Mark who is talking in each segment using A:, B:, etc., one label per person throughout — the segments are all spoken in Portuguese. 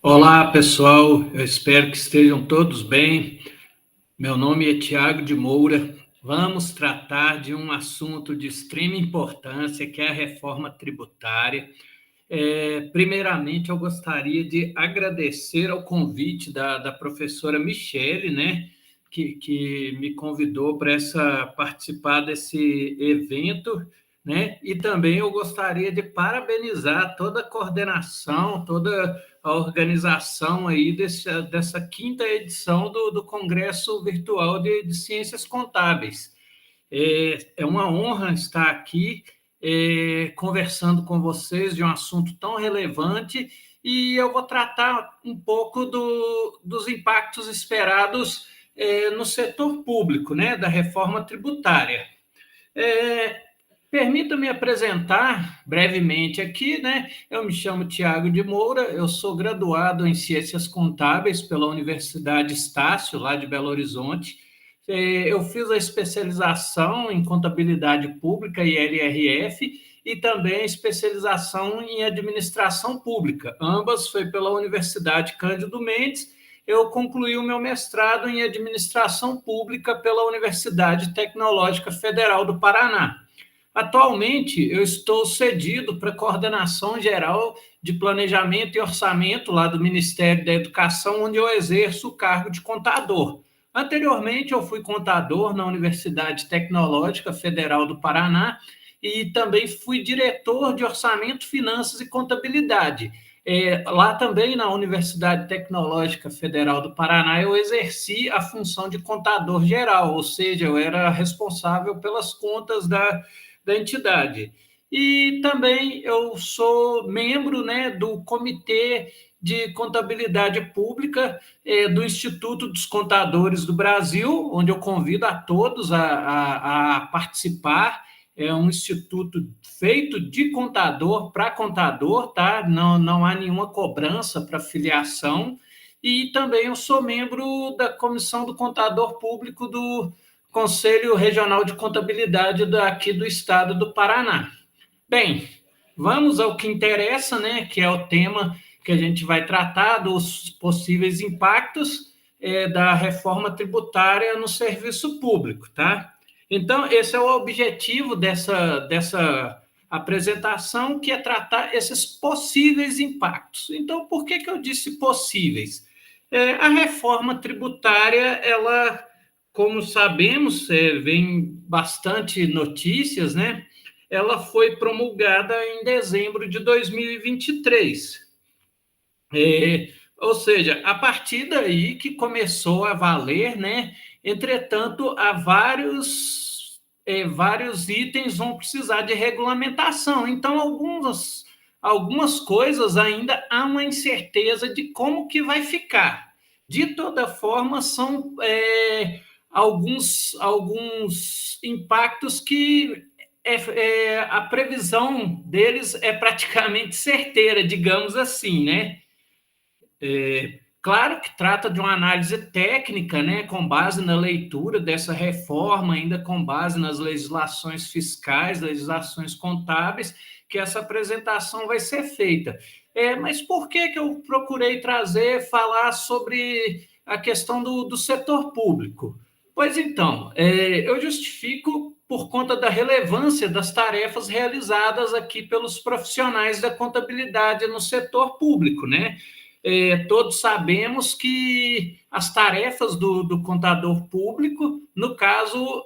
A: Olá, pessoal. Eu espero que estejam todos bem. Meu nome é Tiago de Moura. Vamos tratar de um assunto de extrema importância, que é a reforma tributária. Primeiramente, eu gostaria de agradecer ao convite da professora Michele, né, que me convidou para participar desse evento, né, e também eu gostaria de parabenizar toda a coordenação, toda a organização aí dessa quinta edição do Congresso Virtual de Ciências Contábeis. É uma honra estar aqui conversando com vocês de um assunto tão relevante e eu vou tratar um pouco dos impactos esperados no setor público, né, da reforma tributária. É, Permita-me apresentar brevemente aqui, né? Eu me chamo Tiago de Moura, eu sou graduado em Ciências Contábeis pela Universidade Estácio, lá de Belo Horizonte. Eu fiz a especialização em Contabilidade Pública e LRF e também a especialização em Administração Pública. Ambas foi pela Universidade Cândido Mendes. Eu concluí o meu mestrado em Administração Pública pela Universidade Tecnológica Federal do Paraná. Atualmente, eu estou cedido para a Coordenação Geral de Planejamento e Orçamento lá do Ministério da Educação, onde eu exerço o cargo de contador. Anteriormente, eu fui contador na Universidade Tecnológica Federal do Paraná e também fui diretor de Orçamento, Finanças e Contabilidade. Lá também na Universidade Tecnológica Federal do Paraná, eu exerci a função de contador geral, ou seja, eu era responsável pelas contas da entidade. E também eu sou membro, né, do Comitê de Contabilidade Pública do Instituto dos Contadores do Brasil, onde eu convido a todos a participar. É um instituto feito de contador para contador, tá? Não há nenhuma cobrança para filiação. E também eu sou membro da Comissão do Contador Público do Conselho Regional de Contabilidade daqui do estado do Paraná. Bem, vamos ao que interessa, né, que é o tema que a gente vai tratar dos possíveis impactos da reforma tributária no serviço público, tá? Então, esse é o objetivo dessa apresentação, que é tratar esses possíveis impactos. Então, por que eu disse possíveis? A reforma tributária, ela, como sabemos, vem bastante notícias, né? Ela foi promulgada em dezembro de 2023. Ou seja, a partir daí que começou a valer, né? Entretanto, há vários itens vão precisar de regulamentação. Então, algumas coisas ainda há uma incerteza de como que vai ficar. De toda forma, são alguns impactos que a previsão deles é praticamente certeira, digamos assim, né? Claro que trata de uma análise técnica, né, com base na leitura dessa reforma, ainda com base nas legislações fiscais, legislações contábeis, que essa apresentação vai ser feita. Mas por que eu procurei falar sobre a questão do setor público? Pois então, eu justifico por conta da relevância das tarefas realizadas aqui pelos profissionais da contabilidade no setor público, né? Todos sabemos que as tarefas do contador público, no caso,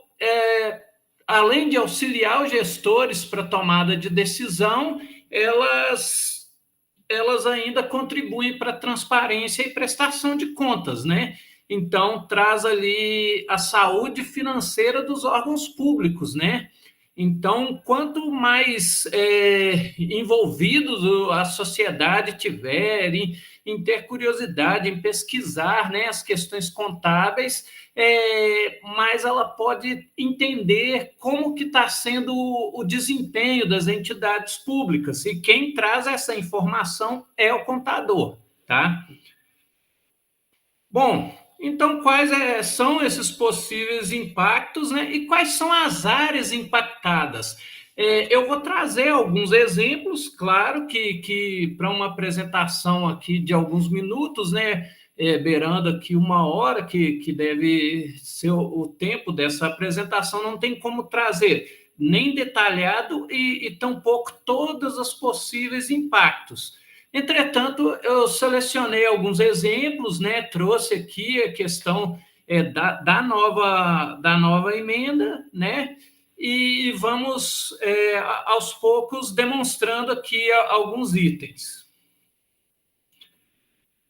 A: além de auxiliar os gestores para tomada de decisão, elas ainda contribuem para a transparência e prestação de contas, né? Então, traz ali a saúde financeira dos órgãos públicos, né? Então, quanto mais envolvidos a sociedade tiver em ter curiosidade, em pesquisar, né, as questões contábeis, mais ela pode entender como que está sendo o desempenho das entidades públicas. E quem traz essa informação é o contador, tá? Bom, então quais são esses possíveis impactos, né? E quais são as áreas impactadas? Eu vou trazer alguns exemplos, claro que para uma apresentação aqui de alguns minutos, né, beirando aqui 1 hora, que deve ser o tempo dessa apresentação, não tem como trazer nem detalhado e tampouco todos os possíveis impactos. Entretanto, eu selecionei alguns exemplos, né, trouxe aqui a questão da nova emenda, né, e vamos, aos poucos, demonstrando aqui alguns itens.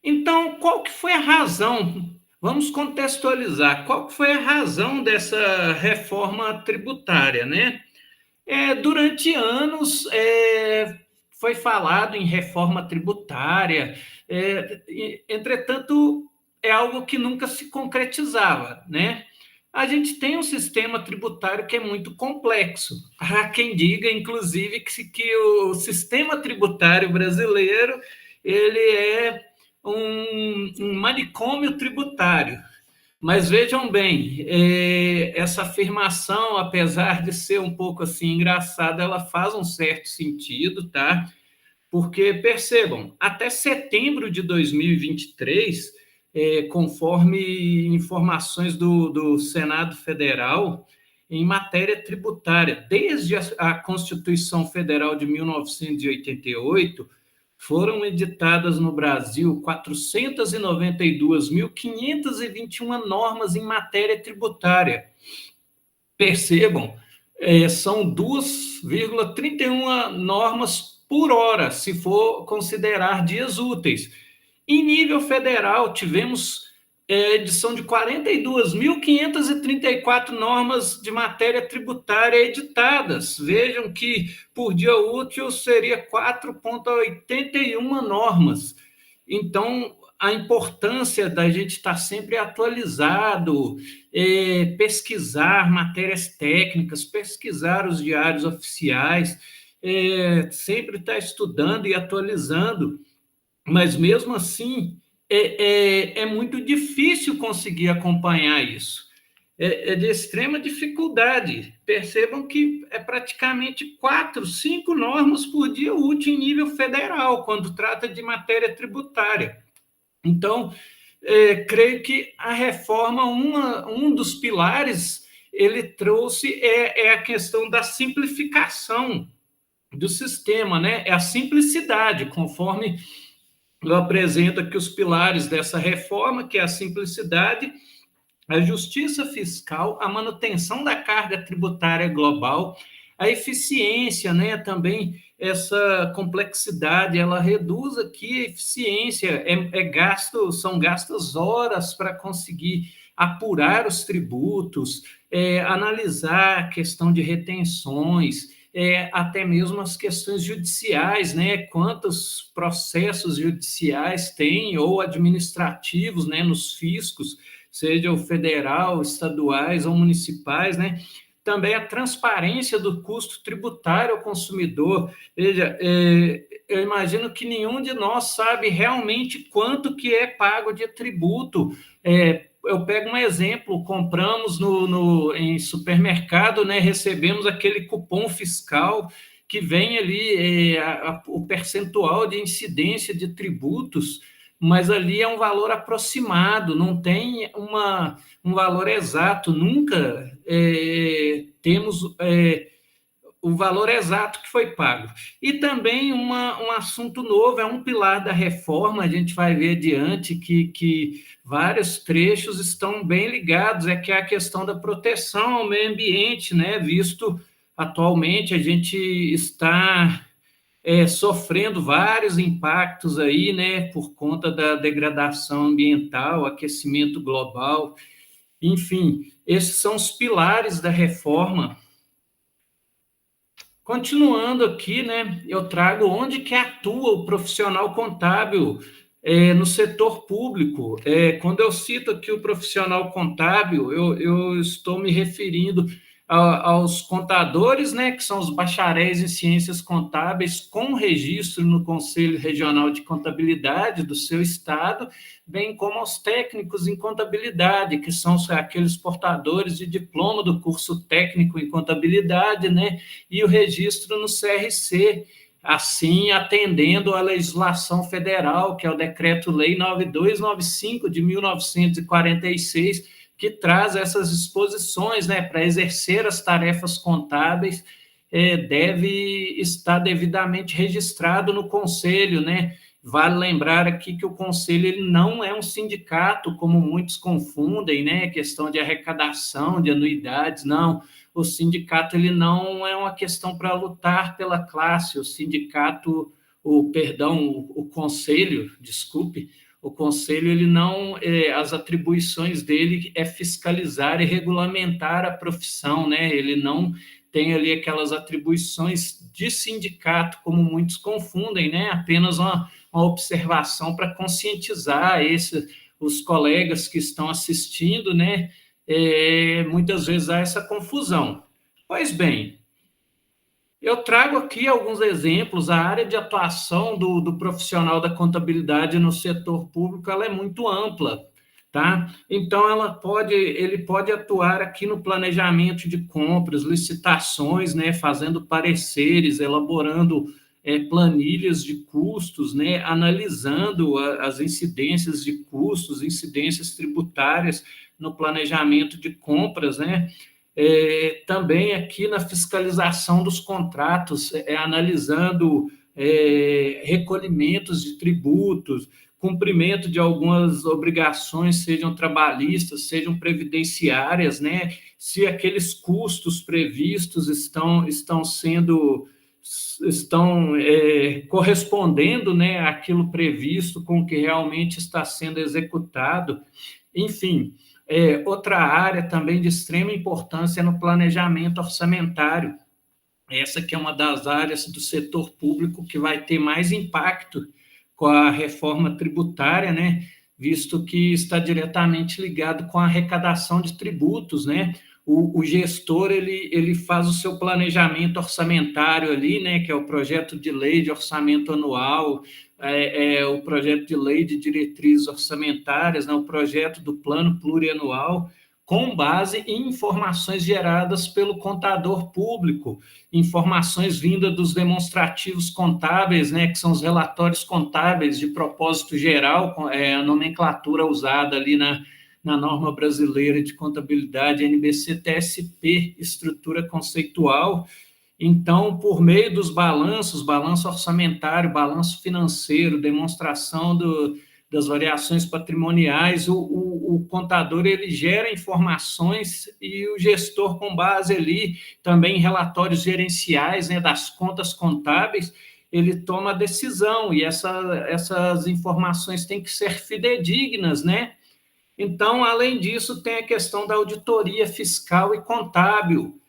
A: Então, qual que foi a razão? Vamos contextualizar. Qual que foi a razão dessa reforma tributária, né? Durante anos, foi falado em reforma tributária, entretanto, é algo que nunca se concretizava, né? A gente tem um sistema tributário que é muito complexo. Há quem diga, inclusive, que o sistema tributário brasileiro ele é um manicômio tributário. Mas vejam bem, essa afirmação, apesar de ser um pouco assim engraçada, ela faz um certo sentido, tá? Porque, percebam, até setembro de 2023, conforme informações do Senado Federal, em matéria tributária, desde a Constituição Federal de 1988, foram editadas no Brasil 492.521 normas em matéria tributária. Percebam, são 2,31 normas por hora, se for considerar dias úteis. Em nível federal, tivemos edição de 42.534 normas de matéria tributária editadas. Vejam que por dia útil seria 4,81 normas. Então, a importância da gente estar sempre atualizado, pesquisar matérias técnicas, pesquisar os diários oficiais, sempre estar estudando e atualizando, mas mesmo assim é muito difícil conseguir acompanhar isso. É de extrema dificuldade. Percebam que é praticamente 4, 5 normas por dia útil em nível federal, quando trata de matéria tributária. Então, creio que a reforma, um dos pilares, ele trouxe a questão da simplificação do sistema, né? É a simplicidade, conforme eu apresento aqui os pilares dessa reforma, que é a simplicidade, a justiça fiscal, a manutenção da carga tributária global, a eficiência, né? Também essa complexidade, ela reduz aqui a eficiência, são gastas horas para conseguir apurar os tributos, analisar a questão de retenções, até mesmo as questões judiciais, né? Quantos processos judiciais tem, ou administrativos, né? Nos fiscos, seja o federal, estaduais ou municipais, né? Também a transparência do custo tributário ao consumidor. Veja, eu imagino que nenhum de nós sabe realmente quanto que é pago de tributo. Eu pego um exemplo, compramos em supermercado, né, recebemos aquele cupom fiscal que vem ali o percentual de incidência de tributos, mas ali é um valor aproximado, não tem um valor exato, nunca temos o valor exato que foi pago. E também um assunto novo, é um pilar da reforma, a gente vai ver adiante que vários trechos estão bem ligados, que é a questão da proteção ao meio ambiente, né? Visto atualmente a gente está sofrendo vários impactos aí, né, por conta da degradação ambiental, aquecimento global, enfim, esses são os pilares da reforma. Continuando aqui, né, eu trago onde que atua o profissional contábil no setor público. Quando eu cito aqui o profissional contábil, eu estou me referindo aos contadores, né, que são os bacharéis em ciências contábeis, com registro no Conselho Regional de Contabilidade do seu estado, bem como aos técnicos em contabilidade, que são aqueles portadores de diploma do curso técnico em contabilidade, né, e o registro no CRC, assim atendendo à legislação federal, que é o Decreto-Lei 9295 de 1946, que traz essas disposições, né, para exercer as tarefas contábeis, deve estar devidamente registrado no conselho, né? Vale lembrar aqui que o conselho ele não é um sindicato, como muitos confundem, né? Questão de arrecadação, de anuidades, não. O sindicato ele não é uma questão para lutar pela classe. O sindicato, o conselho, desculpe, o conselho ele não, as atribuições dele é fiscalizar e regulamentar a profissão, né? Ele não tem ali aquelas atribuições de sindicato, como muitos confundem, né? Apenas uma observação para conscientizar os colegas que estão assistindo, né? Muitas vezes há essa confusão. Pois bem, eu trago aqui alguns exemplos. A área de atuação do profissional da contabilidade no setor público ela é muito ampla, tá? Então, ele pode atuar aqui no planejamento de compras, licitações, né? Fazendo pareceres, elaborando planilhas de custos, né? Analisando as incidências de custos, incidências tributárias no planejamento de compras, né? Também aqui na fiscalização dos contratos, analisando recolhimentos de tributos, cumprimento de algumas obrigações, sejam trabalhistas, sejam previdenciárias, né? Se aqueles custos previstos estão correspondendo, né, àquilo previsto com o que realmente está sendo executado. Enfim, outra área também de extrema importância é no planejamento orçamentário. Essa que é uma das áreas do setor público que vai ter mais impacto com a reforma tributária, né? Visto que está diretamente ligado com a arrecadação de tributos, né? O gestor ele faz o seu planejamento orçamentário ali, né? Que é o projeto de lei de orçamento anual, o projeto de lei de diretrizes orçamentárias, né? O projeto do plano plurianual, com base em informações geradas pelo contador público, informações vindas dos demonstrativos contábeis, né, que são os relatórios contábeis de propósito geral, a nomenclatura usada ali na norma brasileira de contabilidade, NBC-TSP, estrutura conceitual. Então, por meio dos balanços, balanço orçamentário, balanço financeiro, demonstração das variações patrimoniais, o contador ele gera informações e o gestor, com base ali também em relatórios gerenciais, né, das contas contábeis, ele toma a decisão e essas informações têm que ser fidedignas, né? Então, além disso, tem a questão da auditoria fiscal e contábil.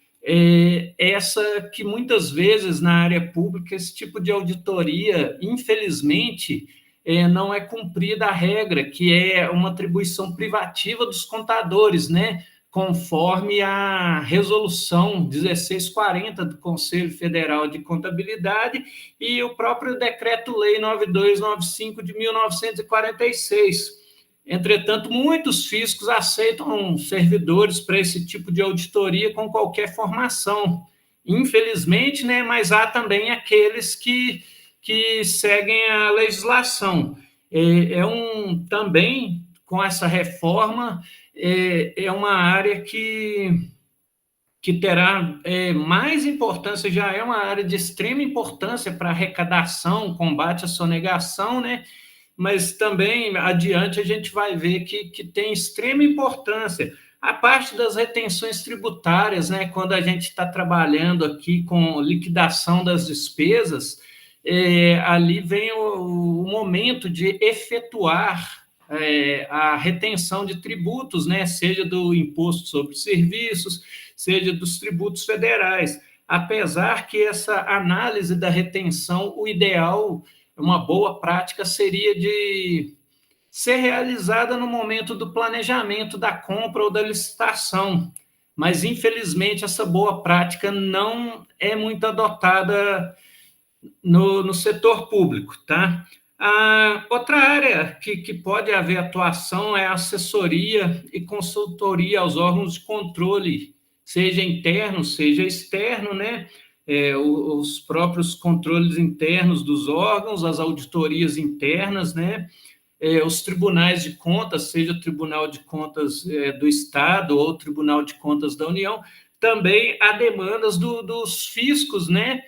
A: Essa que muitas vezes na área pública, esse tipo de auditoria, infelizmente, não é cumprida a regra, que é uma atribuição privativa dos contadores, né? Conforme a resolução 1640 do Conselho Federal de Contabilidade e o próprio Decreto-Lei 9295 de 1946. Entretanto, muitos fiscos aceitam servidores para esse tipo de auditoria com qualquer formação. Infelizmente, né, mas há também aqueles que seguem a legislação. Também, com essa reforma, é uma área que terá mais importância, já é uma área de extrema importância para arrecadação, combate à sonegação, né? Mas também adiante a gente vai ver que tem extrema importância. A parte das retenções tributárias, né, quando a gente está trabalhando aqui com liquidação das despesas, ali vem o momento de efetuar a retenção de tributos, né, seja do imposto sobre serviços, seja dos tributos federais. Apesar que essa análise da retenção, o ideal, uma boa prática seria de ser realizada no momento do planejamento da compra ou da licitação. mas, infelizmente, essa boa prática não é muito adotada no setor público, tá? A outra área que pode haver atuação é a assessoria e consultoria aos órgãos de controle, seja interno, seja externo, né? Os próprios controles internos dos órgãos, as auditorias internas, né? Os tribunais de contas, seja o Tribunal de Contas do Estado ou o Tribunal de Contas da União, também há demandas dos fiscos, né?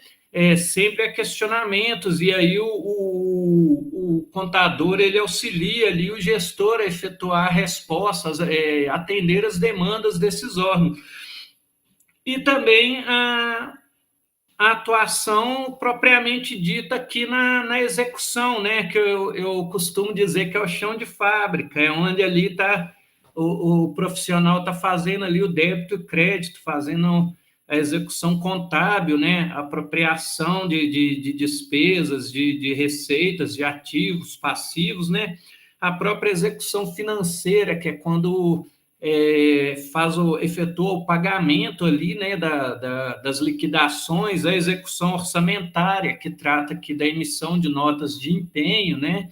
A: Sempre há questionamentos, e aí o contador ele auxilia ali o gestor a efetuar respostas, atender as demandas desses órgãos. E também a atuação propriamente dita aqui na execução, né? Que eu costumo dizer que é o chão de fábrica, é onde ali está o profissional está fazendo ali o débito e crédito, fazendo a execução contábil, né? A apropriação de despesas, de receitas, de ativos, passivos, né? A própria execução financeira, que é quando efetua o pagamento ali, né, das liquidações, a execução orçamentária, que trata aqui da emissão de notas de empenho, né,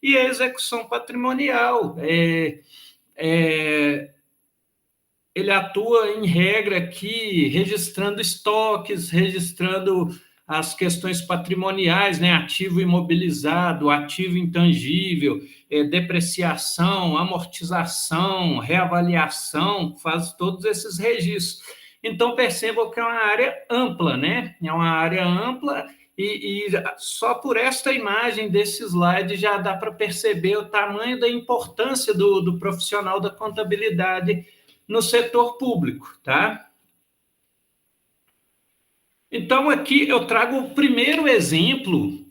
A: e a execução patrimonial. Ele atua, em regra, aqui, registrando estoques, registrando as questões patrimoniais, né? Ativo imobilizado, ativo intangível, depreciação, amortização, reavaliação, faz todos esses registros. Então, percebam que é uma área ampla, né? É uma área ampla e só por esta imagem desse slide já dá para perceber o tamanho da importância do profissional da contabilidade no setor público, tá? Então, aqui eu trago o primeiro exemplo,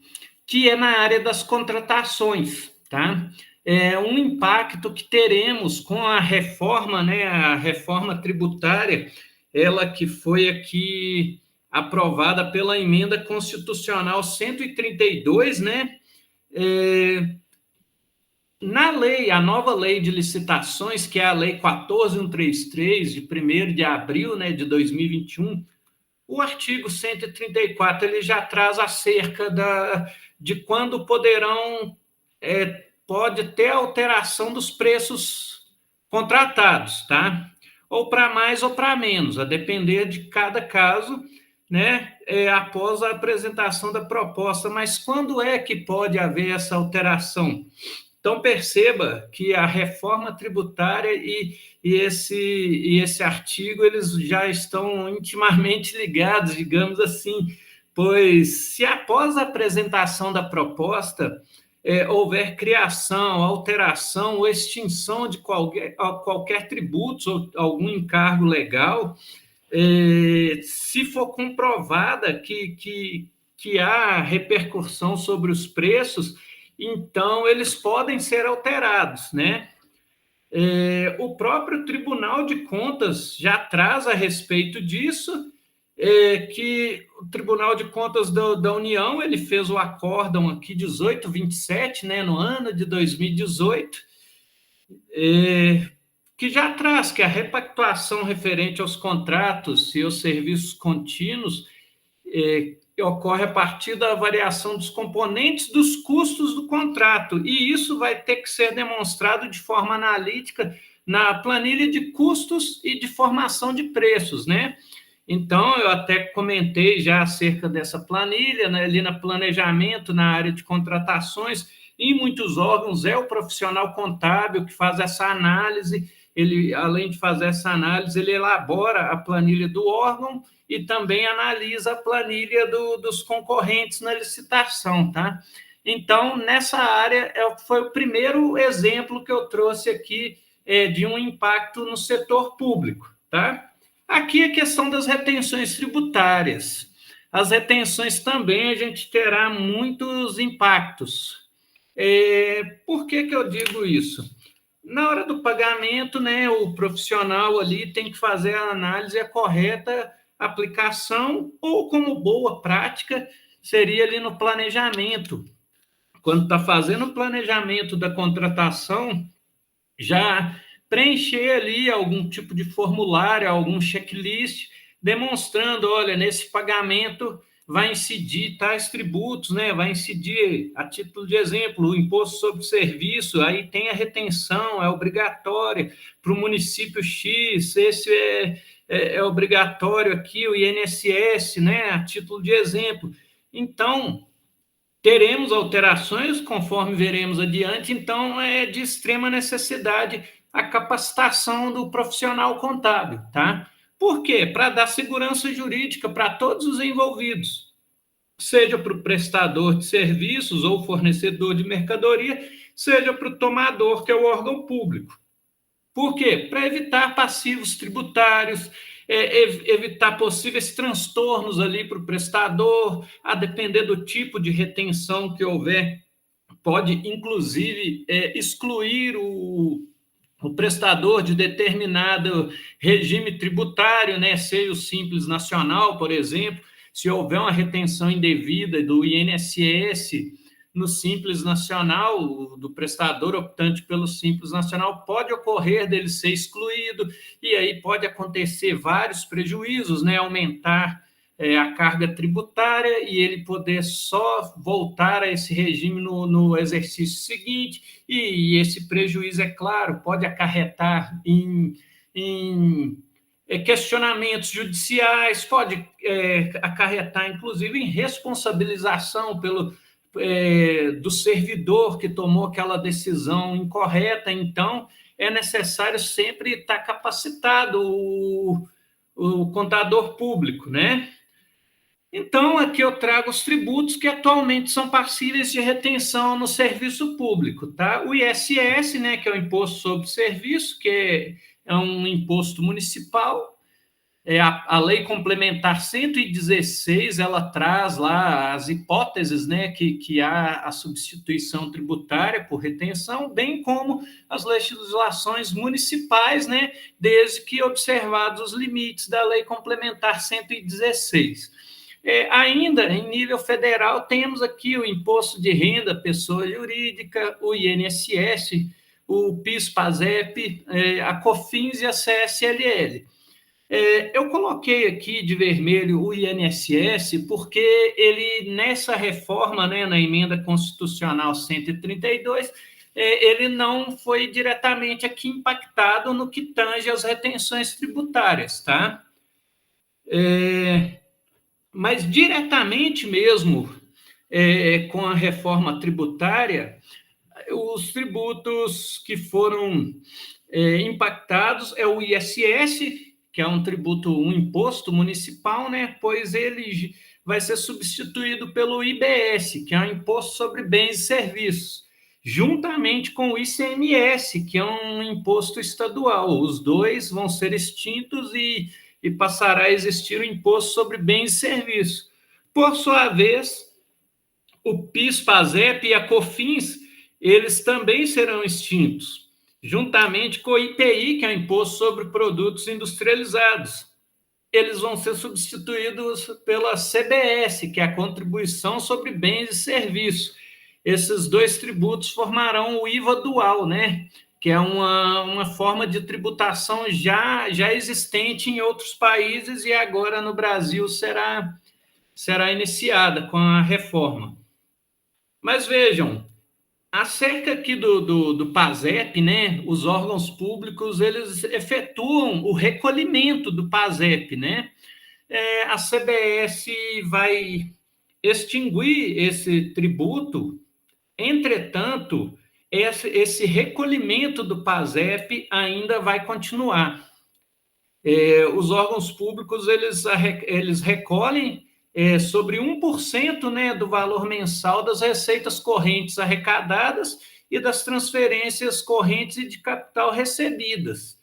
A: que é na área das contratações, tá? É um impacto que teremos com a reforma, né? A reforma tributária, ela que foi aqui aprovada pela emenda constitucional 132, né? Na lei, a nova lei de licitações, que é a lei 14.133, de 1º de abril, né, de 2021, o artigo 134 ele já traz acerca de quando pode ter alteração dos preços contratados, tá? Ou para mais ou para menos, a depender de cada caso, né? Após a apresentação da proposta. Mas quando é que pode haver essa alteração? Então, perceba que a reforma tributária e esse artigo eles já estão intimamente ligados, digamos assim, pois se após a apresentação da proposta houver criação, alteração ou extinção de qualquer tributo ou algum encargo legal, se for comprovada que há repercussão sobre os preços, então eles podem ser alterados, né? O próprio Tribunal de Contas já traz a respeito disso, que o Tribunal de Contas da União ele fez o acórdão aqui 1827, né, no ano de 2018, que já traz que a repactuação referente aos contratos e aos serviços contínuos ocorre a partir da variação dos componentes dos custos do contrato, e isso vai ter que ser demonstrado de forma analítica na planilha de custos e de formação de preços, né? Então, eu até comentei já acerca dessa planilha, né, ali no planejamento, na área de contratações, em muitos órgãos é o profissional contábil que faz essa análise, ele, além de fazer essa análise, ele elabora a planilha do órgão e também analisa a planilha dos concorrentes na licitação, tá? Então, nessa área, foi o primeiro exemplo que eu trouxe aqui de um impacto no setor público, tá? Aqui a questão das retenções tributárias. As retenções também a gente terá muitos impactos. Por que eu digo isso? Na hora do pagamento, né, o profissional ali tem que fazer a análise e a correta aplicação, ou como boa prática, seria ali no planejamento. Quando está fazendo o planejamento da contratação, já preencher ali algum tipo de formulário, algum checklist, demonstrando, olha, nesse pagamento vai incidir tais tributos, né? Vai incidir, a título de exemplo, o imposto sobre serviço, aí tem a retenção, é obrigatória para o município X, esse é obrigatório aqui, o INSS, né? A título de exemplo. Então, teremos alterações, conforme veremos adiante, então é de extrema necessidade a capacitação do profissional contábil, tá? Por quê? Para dar segurança jurídica para todos os envolvidos, seja para o prestador de serviços ou fornecedor de mercadoria, seja para o tomador, que é o órgão público. Por quê? Para evitar passivos tributários, evitar possíveis transtornos ali para o prestador, a depender do tipo de retenção que houver, pode, inclusive, excluir o prestador de determinado regime tributário, né, seja o Simples Nacional, por exemplo, se houver uma retenção indevida do INSS no Simples Nacional, do prestador optante pelo Simples Nacional, pode ocorrer dele ser excluído, e aí pode acontecer vários prejuízos, né, aumentar a carga tributária e ele poder só voltar a esse regime no exercício seguinte, e esse prejuízo, é claro, pode acarretar em questionamentos judiciais, pode acarretar, inclusive, em responsabilização do servidor que tomou aquela decisão incorreta. Então, é necessário sempre estar capacitado o contador público, né? Então, aqui eu trago os tributos que atualmente são passíveis de retenção no serviço público, tá? O ISS, né, que é o Imposto sobre Serviço, que é um imposto municipal. A Lei Complementar 116, ela traz lá as hipóteses, né, que há a substituição tributária por retenção, bem como as legislações municipais, né, desde que observados os limites da Lei Complementar 116. Ainda em nível federal, temos aqui o Imposto de Renda, Pessoa Jurídica, o INSS, o PIS/PASEP, a COFINS e a CSLL. Eu coloquei aqui de vermelho o INSS porque ele, nessa reforma, né, na emenda constitucional 132, ele não foi diretamente aqui impactado no que tange as retenções tributárias, tá? Mas diretamente mesmo com a reforma tributária, os tributos que foram impactados é o ISS, que é um tributo, um imposto municipal, né? Pois ele vai ser substituído pelo IBS, que é um imposto sobre bens e serviços, juntamente com o ICMS, que é um imposto estadual. Os dois vão ser extintos e passará a existir o imposto sobre bens e serviços. Por sua vez, o PIS, PASEP e a COFINS, eles também serão extintos, juntamente com o IPI, que é o Imposto sobre Produtos Industrializados. Eles vão ser substituídos pela CBS, que é a Contribuição sobre Bens e Serviços. Esses dois tributos formarão o IVA dual, né? Que é uma forma de tributação já existente em outros países e agora no Brasil será iniciada com a reforma. Mas vejam, acerca aqui do PASEP, né, os órgãos públicos, eles efetuam o recolhimento do PASEP, né? A CBS vai extinguir esse tributo, entretanto, esse recolhimento do PASEP ainda vai continuar. Os órgãos públicos, eles recolhem sobre 1%, né, do valor mensal das receitas correntes arrecadadas e das transferências correntes e de capital recebidas,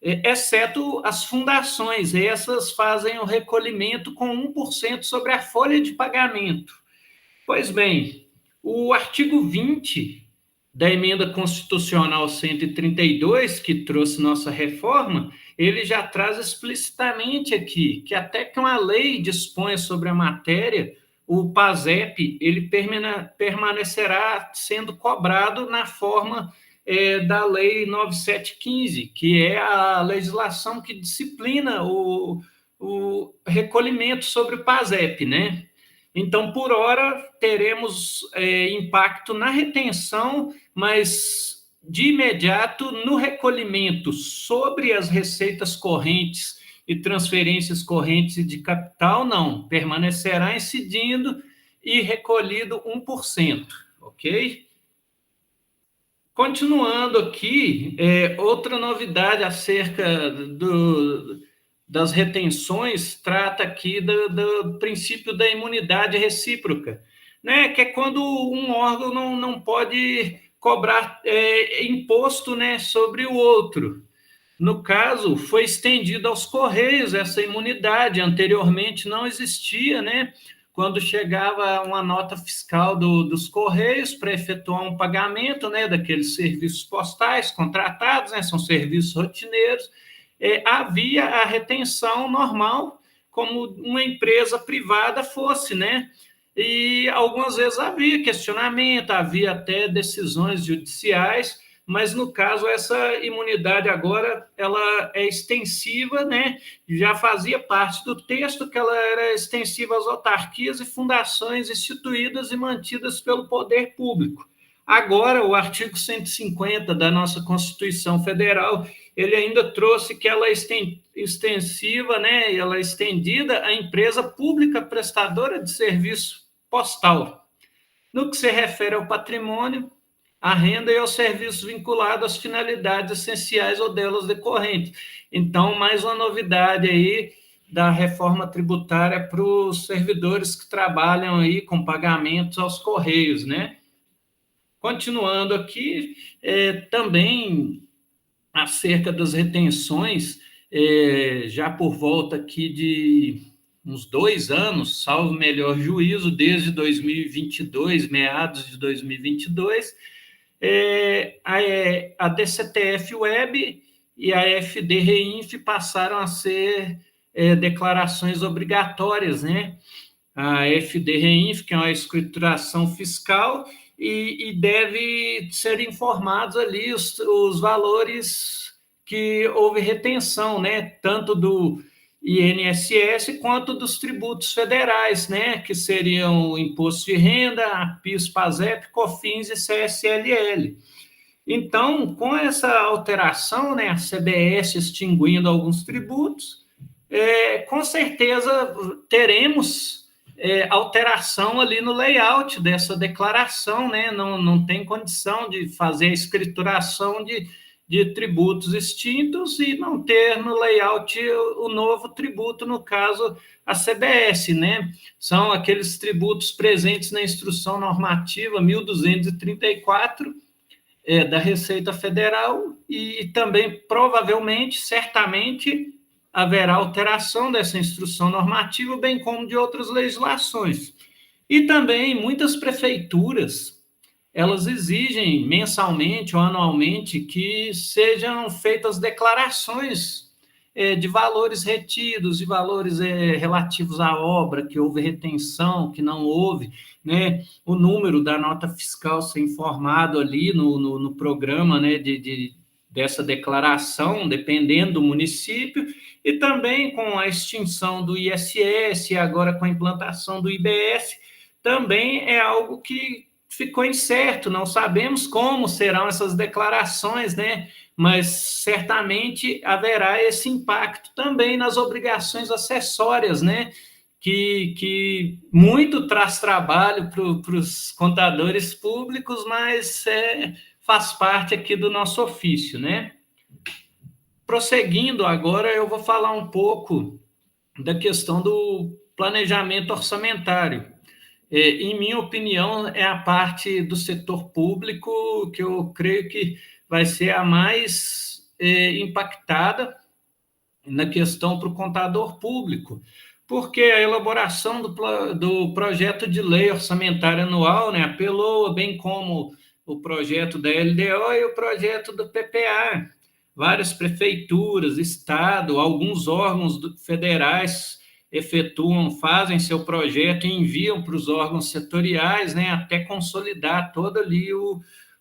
A: exceto as fundações. Essas fazem o recolhimento com 1% sobre a folha de pagamento. Pois bem, o artigo 20 da Emenda Constitucional 132, que trouxe nossa reforma, ele já traz explicitamente aqui que até que uma lei disponha sobre a matéria, o PASEP ele permanecerá sendo cobrado na forma da Lei 9715, que é a legislação que disciplina o recolhimento sobre o PASEP, né? Então, por hora, teremos impacto na retenção, mas de imediato no recolhimento sobre as receitas correntes e transferências correntes de capital, não, permanecerá incidindo e recolhido 1%, ok? Continuando aqui, outra novidade acerca das retenções trata aqui do princípio da imunidade recíproca, né? Que é quando um órgão não pode cobrar imposto, né, sobre o outro. No caso, foi estendido aos Correios essa imunidade, anteriormente não existia, né? Quando chegava uma nota fiscal dos Correios para efetuar um pagamento, né, daqueles serviços postais contratados, né, são serviços rotineiros, havia a retenção normal, como uma empresa privada fosse, né? E algumas vezes havia questionamento, havia até decisões judiciais, mas no caso essa imunidade agora ela é extensiva, né? Já fazia parte do texto que ela era extensiva às autarquias e fundações instituídas e mantidas pelo poder público. Agora, o artigo 150 da nossa Constituição Federal, ele ainda trouxe que ela é extensiva, né? Ela é estendida à empresa pública prestadora de serviço postal. No que se refere ao patrimônio, à renda e aos serviços vinculados às finalidades essenciais ou delas decorrentes. Então, mais uma novidade aí da reforma tributária para os servidores que trabalham aí com pagamentos aos Correios, né? Continuando aqui, também acerca das retenções, já por volta aqui de uns 2 anos, salvo melhor juízo, desde 2022, meados de 2022, a DCTF Web e a FD Reinf passaram a ser declarações obrigatórias, né? A FD Reinf, que é uma escrituração fiscal, e deve ser informados ali os valores que houve retenção, né? Tanto do INSS quanto dos tributos federais, né? Que seriam o Imposto de Renda, a PIS, PASEP, COFINS e CSLL. Então, com essa alteração, né, a CBS extinguindo alguns tributos, com certeza teremos alteração ali no layout dessa declaração, né? Não tem condição de fazer a escrituração de tributos extintos e não ter no layout o novo tributo, no caso, a CBS, né? São aqueles tributos presentes na Instrução Normativa 1234 da Receita Federal e também, provavelmente, certamente, haverá alteração dessa instrução normativa, bem como de outras legislações. E também muitas prefeituras, elas exigem mensalmente ou anualmente que sejam feitas declarações de valores retidos, de valores relativos à obra, que houve retenção, que não houve, né? O número da nota fiscal ser informado ali no programa, né, dessa declaração, dependendo do município, e também com a extinção do ISS e agora com a implantação do IBS, também é algo que ficou incerto, não sabemos como serão essas declarações, né? Mas certamente haverá esse impacto também nas obrigações acessórias, né? Que muito traz trabalho para os contadores públicos, mas faz parte aqui do nosso ofício, né? Prosseguindo agora, eu vou falar um pouco da questão do planejamento orçamentário. Em minha opinião, é a parte do setor público que eu creio que vai ser a mais impactada na questão para o contador público, porque a elaboração do projeto de lei orçamentária anual, né, apelou, bem como o projeto da LDO e o projeto do PPA. Várias prefeituras, Estado, alguns órgãos federais fazem seu projeto e enviam para os órgãos setoriais, né, até consolidar todo ali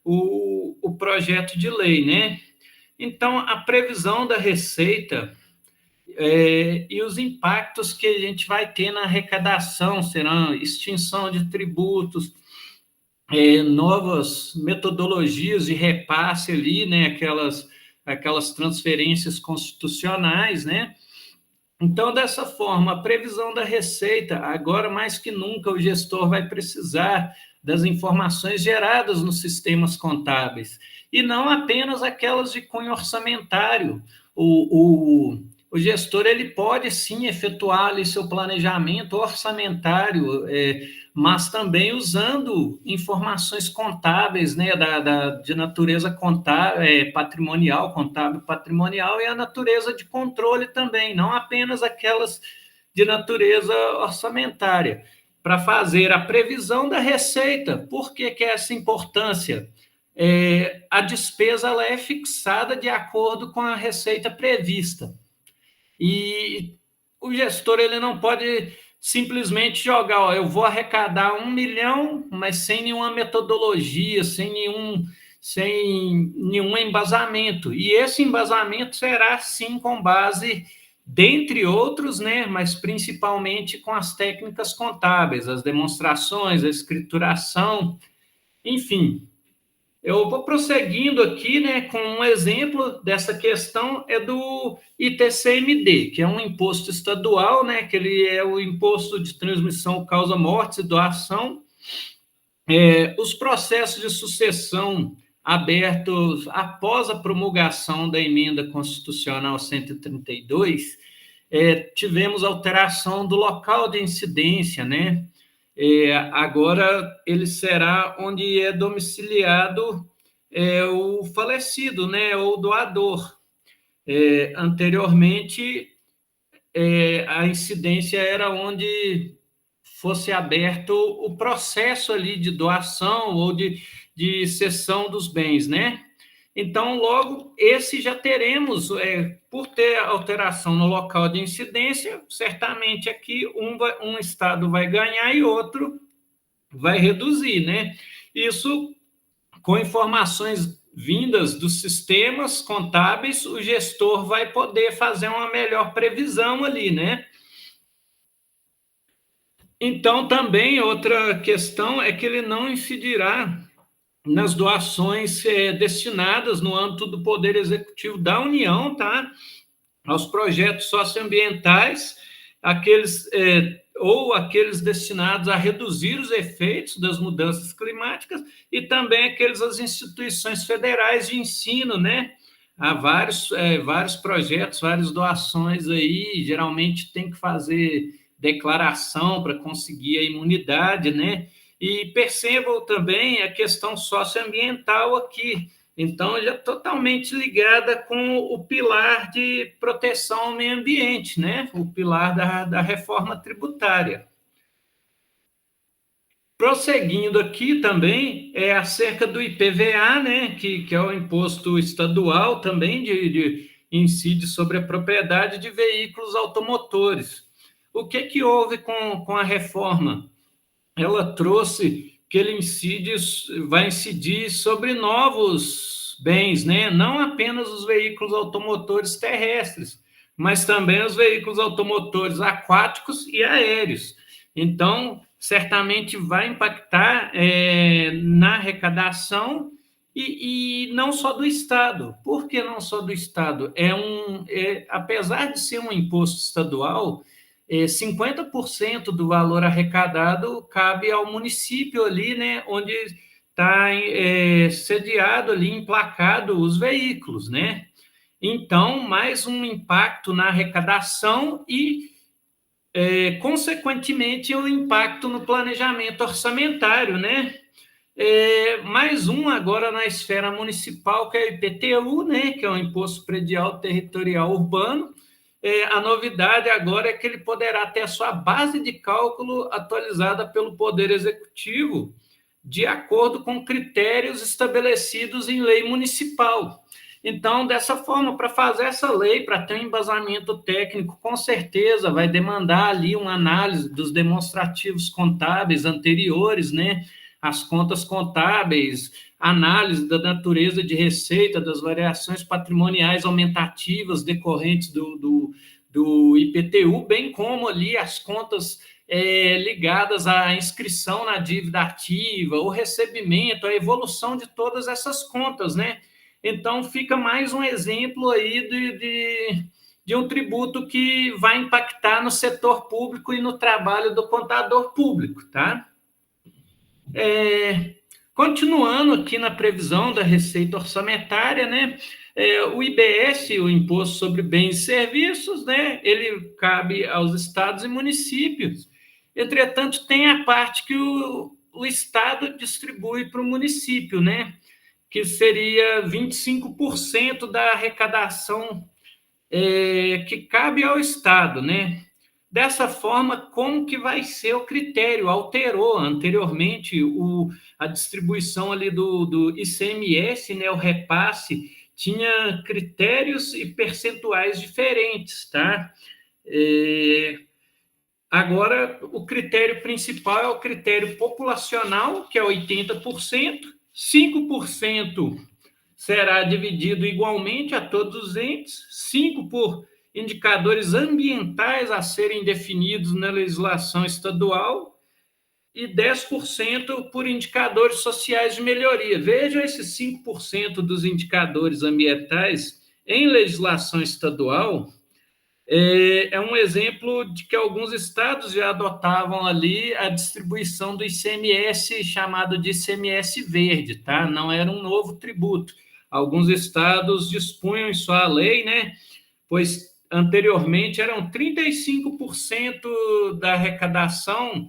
A: o projeto de lei, né? Então, a previsão da receita e os impactos que a gente vai ter na arrecadação serão extinção de tributos, novas metodologias de repasse ali, né? Aquelas transferências constitucionais, né? Então, dessa forma, a previsão da receita, agora mais que nunca, o gestor vai precisar das informações geradas nos sistemas contábeis, e não apenas aquelas de cunho orçamentário. O gestor ele pode, sim, efetuar ali seu planejamento orçamentário, mas também usando informações contábeis, né, de natureza contábil, patrimonial, contábil patrimonial, e a natureza de controle também, não apenas aquelas de natureza orçamentária, para fazer a previsão da receita. Por que é essa importância? A despesa ela é fixada de acordo com a receita prevista. E o gestor ele não pode simplesmente jogar, ó, eu vou arrecadar 1 milhão, mas sem nenhuma metodologia, sem nenhum embasamento. E esse embasamento será, sim, com base, dentre outros, né, mas principalmente com as técnicas contábeis, as demonstrações, a escrituração, enfim. Eu vou prosseguindo aqui, né, com um exemplo dessa questão do ITCMD, que é um imposto estadual, né, que ele é o imposto de transmissão causa mortes e doação. Os processos de sucessão abertos após a promulgação da emenda constitucional 132, tivemos alteração do local de incidência, né? Agora ele será onde é domiciliado o falecido, né, ou doador. Anteriormente, a incidência era onde fosse aberto o processo ali de doação ou de cessão dos bens, né? Então, logo, esse já teremos, por ter alteração no local de incidência, certamente aqui um estado vai ganhar e outro vai reduzir, né? Isso, com informações vindas dos sistemas contábeis, o gestor vai poder fazer uma melhor previsão ali, né? Então, também, outra questão é que ele não incidirá nas doações destinadas no âmbito do Poder Executivo da União, tá? Aos projetos socioambientais, aqueles destinados a reduzir os efeitos das mudanças climáticas, e também aqueles às instituições federais de ensino, né? Há vários projetos, várias doações aí, geralmente tem que fazer declaração para conseguir a imunidade, né? E percebam também a questão socioambiental aqui. Então, já totalmente ligada com o pilar de proteção ao meio ambiente, né? O pilar da reforma tributária. Prosseguindo aqui também, acerca do IPVA, né? Que é o imposto estadual também incide sobre a propriedade de veículos automotores. O que houve com a reforma? Ela trouxe que ele vai incidir sobre novos bens, né? Não apenas os veículos automotores terrestres, mas também os veículos automotores aquáticos e aéreos. Então, certamente vai impactar na arrecadação e não só do Estado. Por que não só do Estado? Apesar de ser um imposto estadual, 50% do valor arrecadado cabe ao município ali, né, onde está sediado ali, emplacado os veículos, né? Então, mais um impacto na arrecadação e, consequentemente, um impacto no planejamento orçamentário, né? Mais um agora na esfera municipal, que é o IPTU, né, que é o Imposto Predial Territorial Urbano. A novidade agora é que ele poderá ter a sua base de cálculo atualizada pelo Poder Executivo, de acordo com critérios estabelecidos em lei municipal. Então, dessa forma, para fazer essa lei, para ter um embasamento técnico, com certeza vai demandar ali uma análise dos demonstrativos contábeis anteriores, né, as contas contábeis, análise da natureza de receita, das variações patrimoniais aumentativas decorrentes do IPTU, bem como ali as contas ligadas à inscrição na dívida ativa, o recebimento, a evolução de todas essas contas, né? Então, fica mais um exemplo aí de um tributo que vai impactar no setor público e no trabalho do contador público, tá? Continuando aqui na previsão da receita orçamentária, né? O IBS, o Imposto sobre Bens e Serviços, né? Ele cabe aos estados e municípios. Entretanto, tem a parte que o estado distribui para o município, né? Que seria 25% da arrecadação que cabe ao estado, né? Dessa forma, como que vai ser o critério? Alterou anteriormente a distribuição ali do ICMS, né, o repasse, tinha critérios e percentuais diferentes, tá? Agora, o critério principal é o critério populacional, que é 80%, 5% será dividido igualmente a todos os entes, 5% por indicadores ambientais a serem definidos na legislação estadual e 10% por indicadores sociais de melhoria. Veja esses 5% dos indicadores ambientais em legislação estadual, é um exemplo de que alguns estados já adotavam ali a distribuição do ICMS, chamado de ICMS verde, tá? Não era um novo tributo. Alguns estados dispunham em sua lei, né? Pois anteriormente eram 35% da arrecadação,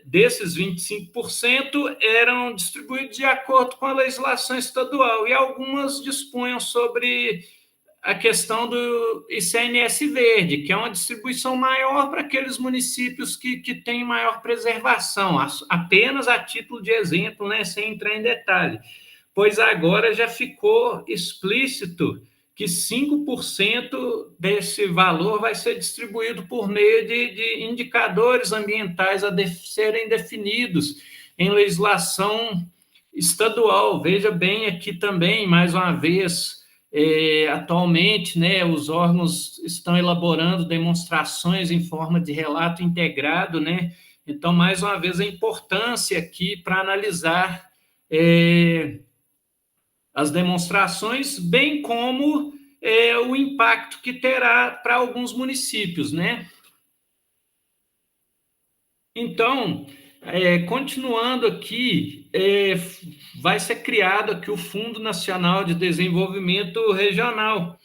A: desses 25% eram distribuídos de acordo com a legislação estadual, e algumas dispunham sobre a questão do ICMS verde, que é uma distribuição maior para aqueles municípios que têm maior preservação, apenas a título de exemplo, né, sem entrar em detalhe. Pois agora já ficou explícito que 5% desse valor vai ser distribuído por meio de indicadores ambientais a serem definidos em legislação estadual. Veja bem aqui também, mais uma vez, atualmente, né, os órgãos estão elaborando demonstrações em forma de relato integrado, né? Então, mais uma vez, a importância aqui para analisar as demonstrações, bem como o impacto que terá para alguns municípios, né? Então, continuando aqui, vai ser criado aqui o Fundo Nacional de Desenvolvimento Regional,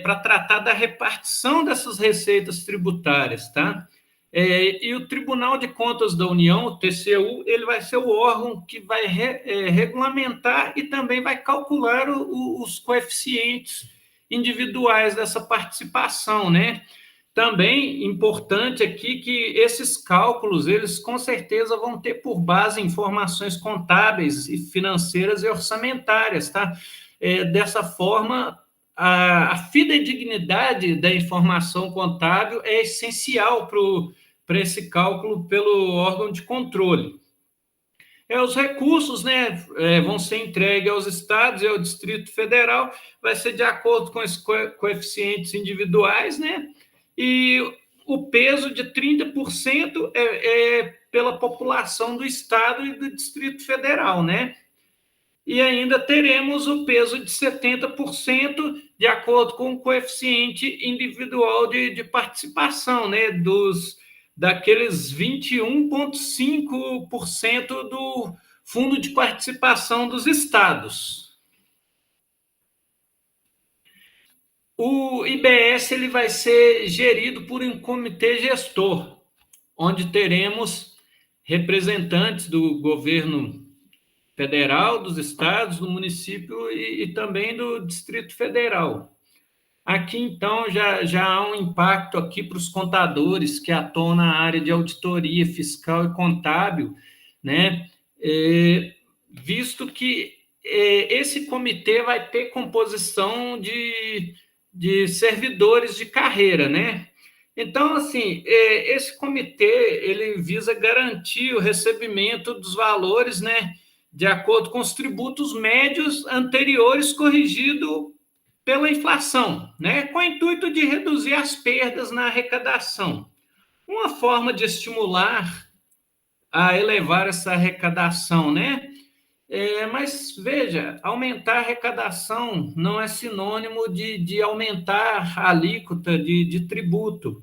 A: para tratar da repartição dessas receitas tributárias, tá? E o Tribunal de Contas da União, o TCU, ele vai ser o órgão que vai regulamentar e também vai calcular os coeficientes individuais dessa participação, né? Também importante aqui que esses cálculos, eles com certeza vão ter por base informações contábeis e financeiras e orçamentárias, tá? Dessa forma, a fidedignidade da informação contábil é essencial para esse cálculo pelo órgão de controle. Os recursos, né, vão ser entregues aos estados e ao Distrito Federal, vai ser de acordo com os coeficientes individuais, né? E o peso de 30% pela população do estado e do Distrito Federal, né? E ainda teremos o peso de 70% de acordo com o coeficiente individual de participação, né? Daqueles 21,5% do Fundo de Participação dos Estados. O IBS ele vai ser gerido por um comitê gestor, onde teremos representantes do governo federal, dos estados, do município e também do Distrito Federal. Aqui, então, já há um impacto aqui para os contadores que atuam na área de auditoria fiscal e contábil, né? Visto que esse comitê vai ter composição de servidores de carreira, né? Então, assim, esse comitê ele visa garantir o recebimento dos valores, né, de acordo com os tributos médios anteriores corrigido pela inflação, né, com o intuito de reduzir as perdas na arrecadação. Uma forma de estimular a elevar essa arrecadação, né? Mas veja, aumentar a arrecadação não é sinônimo de aumentar a alíquota de tributo.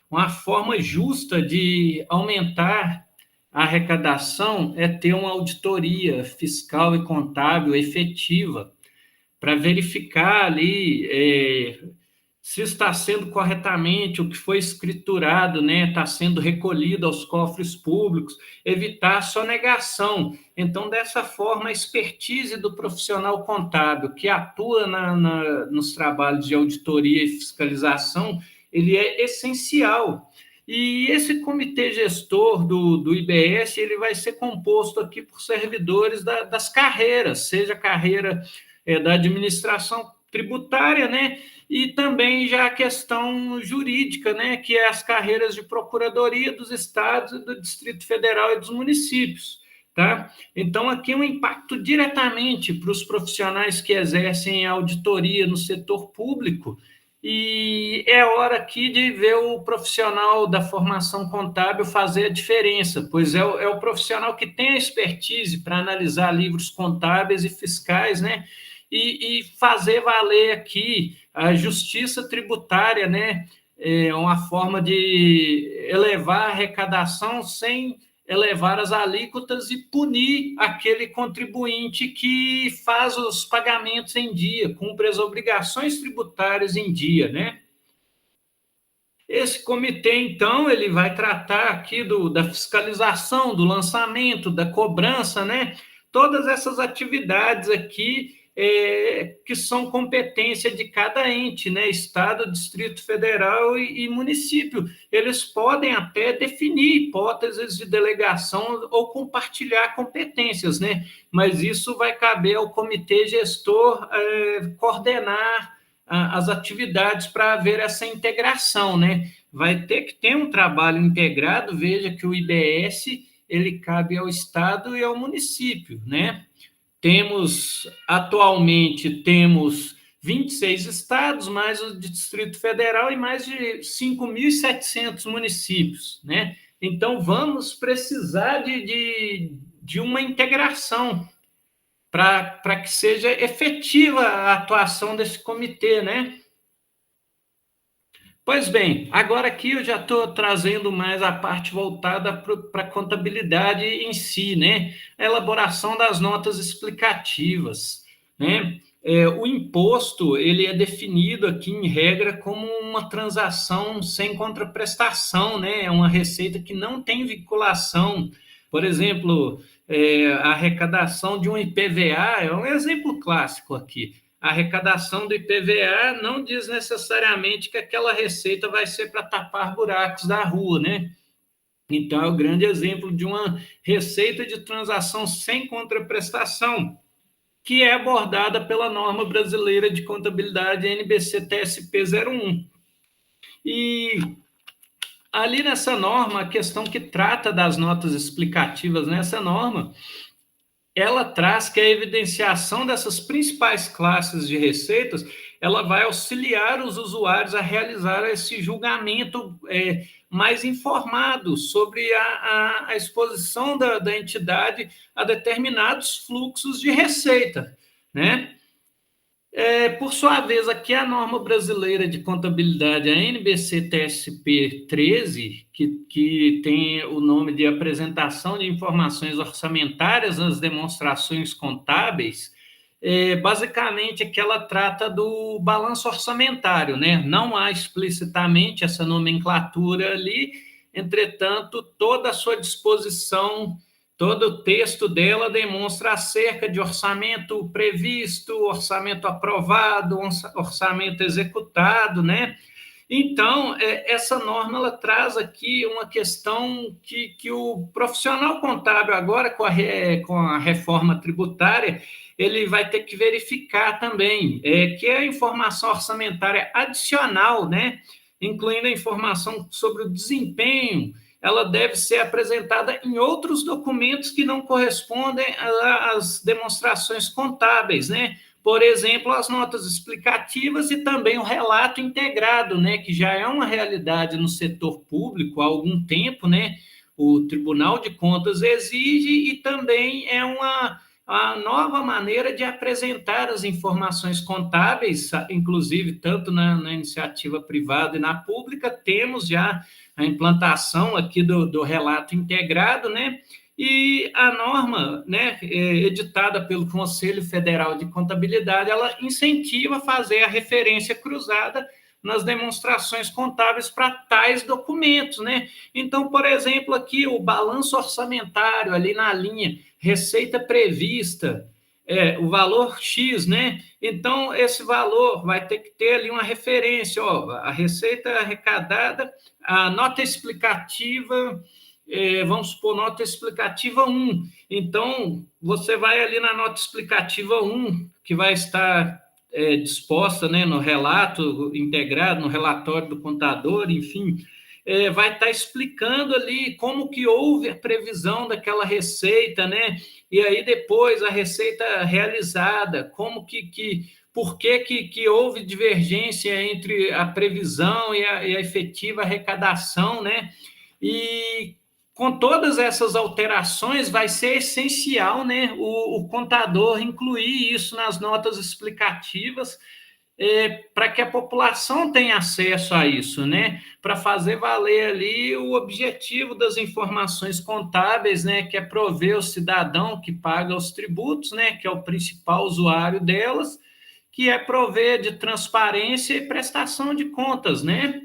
A: Uma forma justa de aumentar a arrecadação é ter uma auditoria fiscal e contábil efetiva para verificar ali se está sendo corretamente o que foi escriturado, né, está sendo recolhido aos cofres públicos, evitar a sonegação. Então, dessa forma, a expertise do profissional contábil que atua nos trabalhos de auditoria e fiscalização, ele é essencial. E esse comitê gestor do IBS, ele vai ser composto aqui por servidores das carreiras, seja a carreira da administração tributária, né? E também já a questão jurídica, né? Que é as carreiras de procuradoria dos estados, do Distrito Federal e dos municípios. Tá? Então, aqui um impacto diretamente para os profissionais que exercem a auditoria no setor público, e é hora aqui de ver o profissional da formação contábil fazer a diferença, pois é o profissional que tem a expertise para analisar livros contábeis e fiscais, né? E fazer valer aqui a justiça tributária, né? É uma forma de elevar a arrecadação sem elevar as alíquotas e punir aquele contribuinte que faz os pagamentos em dia, cumpre as obrigações tributárias em dia, né? Esse comitê, então, ele vai tratar aqui da fiscalização, do lançamento, da cobrança, né? Todas essas atividades aqui que são competência de cada ente, né? Estado, Distrito Federal e município. Eles podem até definir hipóteses de delegação ou compartilhar competências, né? Mas isso vai caber ao comitê gestor coordenar as atividades para haver essa integração, né? Vai ter que ter um trabalho integrado, veja que o IBS, ele cabe ao Estado e ao município, né? Atualmente, temos 26 estados, mais o Distrito Federal e mais de 5.700 municípios, né? Então, vamos precisar de uma integração para que seja efetiva a atuação desse comitê, né? Pois bem, agora aqui eu já estou trazendo mais a parte voltada para a contabilidade em si, né? A elaboração das notas explicativas, né? O imposto, ele é definido aqui em regra como uma transação sem contraprestação, né? É uma receita que não tem vinculação. Por exemplo, a arrecadação de um IPVA é um exemplo clássico aqui. A arrecadação do IPVA não diz necessariamente que aquela receita vai ser para tapar buracos da rua, né? Então, é o grande exemplo de uma receita de transação sem contraprestação, que é abordada pela norma brasileira de contabilidade NBC-TSP 01. E ali nessa norma, a questão que trata das notas explicativas nessa norma, ela traz que a evidenciação dessas principais classes de receitas, ela vai auxiliar os usuários a realizar esse julgamento mais informado sobre a exposição da entidade a determinados fluxos de receita, né? Por sua vez, aqui a norma brasileira de contabilidade, a NBC-TSP 13, que tem o nome de apresentação de informações orçamentárias nas demonstrações contábeis, basicamente é que ela trata do balanço orçamentário, né? Não há explicitamente essa nomenclatura ali, entretanto, toda a sua disposição, todo o texto dela demonstra acerca de orçamento previsto, orçamento aprovado, orçamento executado, né? Então, essa norma ela traz aqui uma questão que o profissional contábil agora, com a reforma tributária, ele vai ter que verificar também, que é a informação orçamentária adicional, né? incluindo a informação sobre o desempenho, ela deve ser apresentada em outros documentos que não correspondem às demonstrações contábeis, né? Por exemplo, as notas explicativas e também o relato integrado, né, que já é uma realidade no setor público há algum tempo, né? O Tribunal de Contas exige e também é a nova maneira de apresentar as informações contábeis, inclusive tanto na iniciativa privada e na pública, temos já a implantação aqui do relato integrado, né? E a norma, né, editada pelo Conselho Federal de Contabilidade, ela incentiva a fazer a referência cruzada nas demonstrações contábeis para tais documentos, né? Então, por exemplo, aqui o balanço orçamentário, ali na linha receita prevista, o valor X, né? Então, esse valor vai ter que ter ali uma referência, ó, a receita arrecadada, a nota explicativa, vamos supor, nota explicativa 1. Então, você vai ali na nota explicativa 1, que vai estar disposta, né, no relato integrado, no relatório do contador, enfim, vai estar explicando ali como que houve a previsão daquela receita, né? E aí depois a receita realizada, como por que houve divergência entre a previsão e a efetiva arrecadação, né? E com todas essas alterações, vai ser essencial, né, o contador incluir isso nas notas explicativas, para que a população tenha acesso a isso, né, para fazer valer ali o objetivo das informações contábeis, né, que é prover o cidadão que paga os tributos, né, que é o principal usuário delas, que é prover de transparência e prestação de contas, né?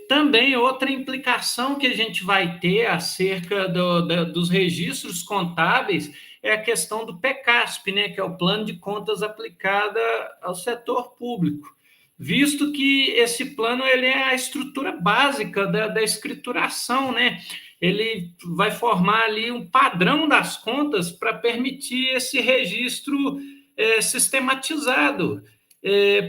A: Também outra implicação que a gente vai ter acerca dos registros contábeis é a questão do PECASP, né, que é o Plano de Contas aplicada ao setor público, visto que esse plano ele é a estrutura básica da escrituração, né? Ele vai formar ali um padrão das contas para permitir esse registro sistematizado.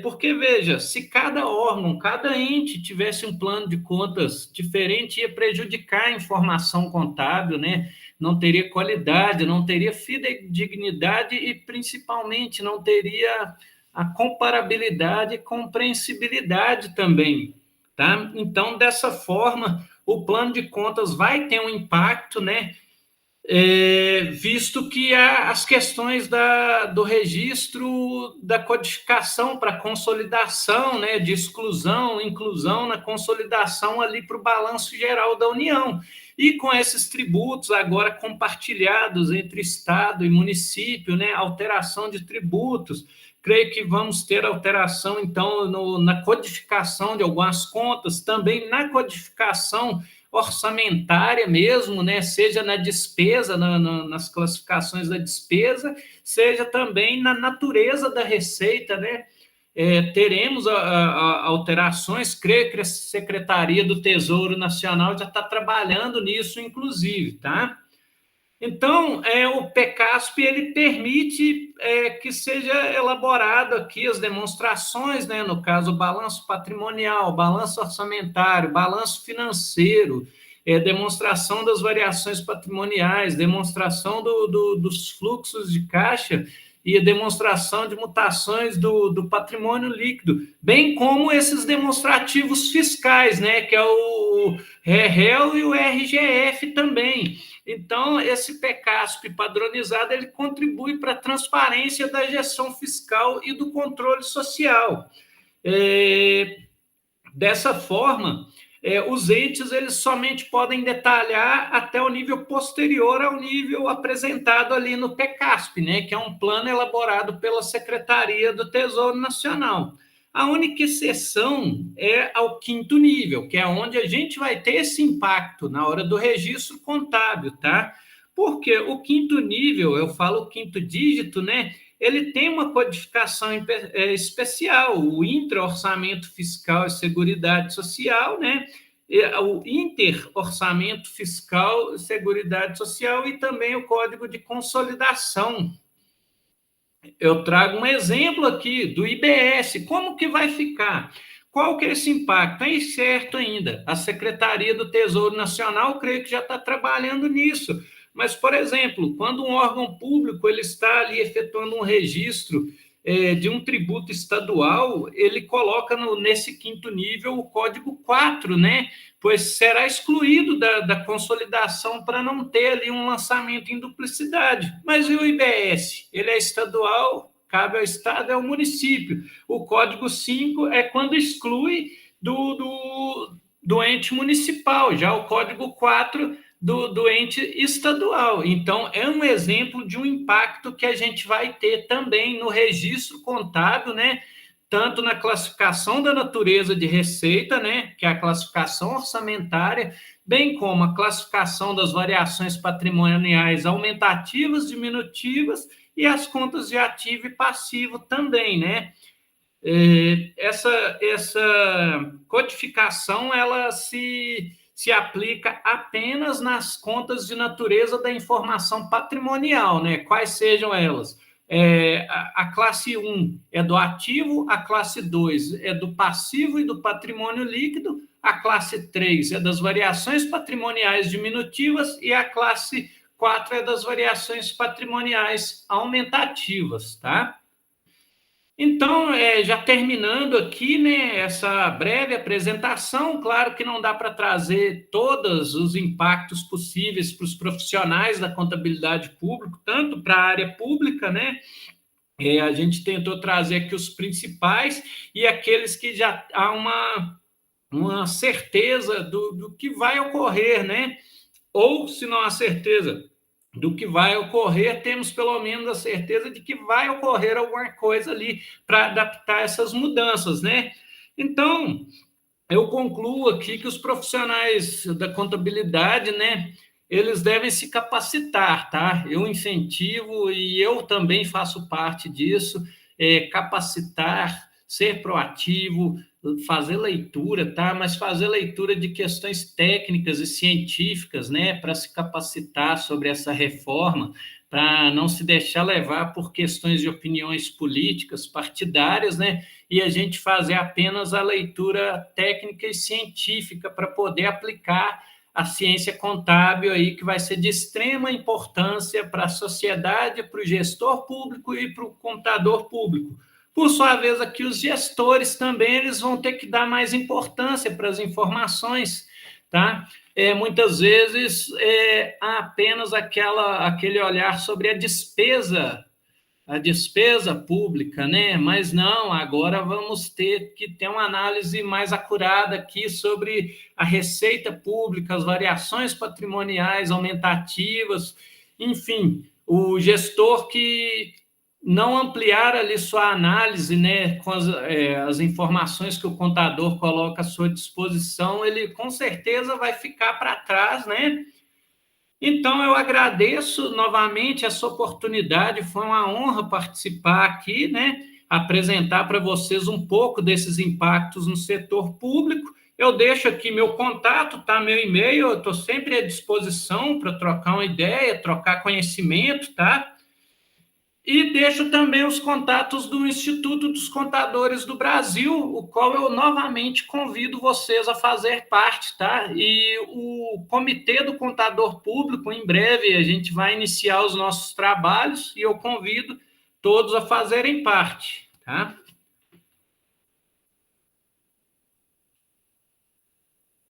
A: Porque, veja, se cada órgão, cada ente tivesse um plano de contas diferente, ia prejudicar a informação contábil, né? Não teria qualidade, não teria fidedignidade e, principalmente, não teria a comparabilidade e compreensibilidade também, tá? Então, dessa forma, o plano de contas vai ter um impacto, né? Visto que as questões do registro da codificação para consolidação, né, de exclusão, inclusão na consolidação ali para o balanço geral da União. E com esses tributos agora compartilhados entre Estado e município, né, alteração de tributos, creio que vamos ter alteração, então, na codificação de algumas contas, também na codificação orçamentária mesmo, né? Seja na despesa, nas classificações da despesa, seja também na natureza da receita, né? Teremos alterações, creio que a Secretaria do Tesouro Nacional já está trabalhando nisso, inclusive, tá? Então, o PECASP ele permite que seja elaborado aqui as demonstrações, né, no caso, o balanço patrimonial, balanço orçamentário, balanço financeiro, demonstração das variações patrimoniais, demonstração dos fluxos de caixa e a demonstração de mutações do patrimônio líquido, bem como esses demonstrativos fiscais, né, que é o REL e o RGF também. Então, esse PECASP padronizado, ele contribui para a transparência da gestão fiscal e do controle social. Dessa forma, os entes eles somente podem detalhar até o nível posterior ao nível apresentado ali no PECASP, né, que é um plano elaborado pela Secretaria do Tesouro Nacional. A única exceção é ao quinto nível, que é onde a gente vai ter esse impacto na hora do registro contábil, tá? Porque o quinto nível, eu falo o quinto dígito, né? Ele tem uma codificação especial, o intra-orçamento fiscal e seguridade social, né? O inter-orçamento fiscal e seguridade social e também o código de consolidação. Eu trago um exemplo aqui do IBS. Como que vai ficar? qual que é esse impacto? É incerto ainda. A Secretaria do Tesouro Nacional, creio que já está trabalhando nisso. Mas, por exemplo, quando um órgão público ele está ali efetuando um registro de um tributo estadual, ele coloca nesse quinto nível o código 4, né? Pois será excluído da consolidação para não ter ali um lançamento em duplicidade. Mas e o IBS? Ele é estadual, cabe ao Estado, é ao município. O código 5 é quando exclui do ente municipal, já o código 4 do ente estadual. Então, é um exemplo de um impacto que a gente vai ter também no registro contábil, né? Tanto na classificação da natureza de receita, né? Que é a classificação orçamentária, bem como a classificação das variações patrimoniais aumentativas, diminutivas e as contas de ativo e passivo também, né? Essa codificação ela se aplica apenas nas contas de natureza da informação patrimonial, né? Quais sejam elas? A classe 1 é do ativo, a classe 2 é do passivo e do patrimônio líquido, a classe 3 é das variações patrimoniais diminutivas e a classe 4 é das variações patrimoniais aumentativas, tá? Então, já terminando aqui, né, essa breve apresentação, claro que não dá para trazer todos os impactos possíveis para os profissionais da contabilidade pública, tanto para a área pública, né? A gente tentou trazer aqui os principais e aqueles que já há uma certeza do que vai ocorrer, né? Ou, se não há certeza do que vai ocorrer, temos pelo menos a certeza de que vai ocorrer alguma coisa ali para adaptar essas mudanças, né? Então, eu concluo aqui que os profissionais da contabilidade, né, eles devem se capacitar, tá? Eu incentivo e eu também faço parte disso, capacitar, ser proativo, fazer leitura, tá? Mas fazer leitura de questões técnicas e científicas, né, para se capacitar sobre essa reforma, para não se deixar levar por questões de opiniões políticas, partidárias, né? E a gente fazer apenas a leitura técnica e científica para poder aplicar a ciência contábil aí, que vai ser de extrema importância para a sociedade, para o gestor público e para o contador público. Por sua vez, aqui os gestores também eles vão ter que dar mais importância para as informações, tá? Muitas vezes há apenas aquele olhar sobre a despesa pública, né? Mas não, agora vamos ter que ter uma análise mais acurada aqui sobre a receita pública, as variações patrimoniais aumentativas, enfim, o gestor que não ampliar ali sua análise, né, com as informações que o contador coloca à sua disposição, ele com certeza vai ficar para trás, né? Então, eu agradeço novamente essa oportunidade, foi uma honra participar aqui, né? Apresentar para vocês um pouco desses impactos no setor público. Eu deixo aqui meu contato, tá? Meu e-mail, eu estou sempre à disposição para trocar uma ideia, trocar conhecimento, tá? E deixo também os contatos do Instituto dos Contadores do Brasil, o qual eu novamente convido vocês a fazer parte, tá? E o Comitê do Contador Público, em breve, a gente vai iniciar os nossos trabalhos e eu convido todos a fazerem parte, tá?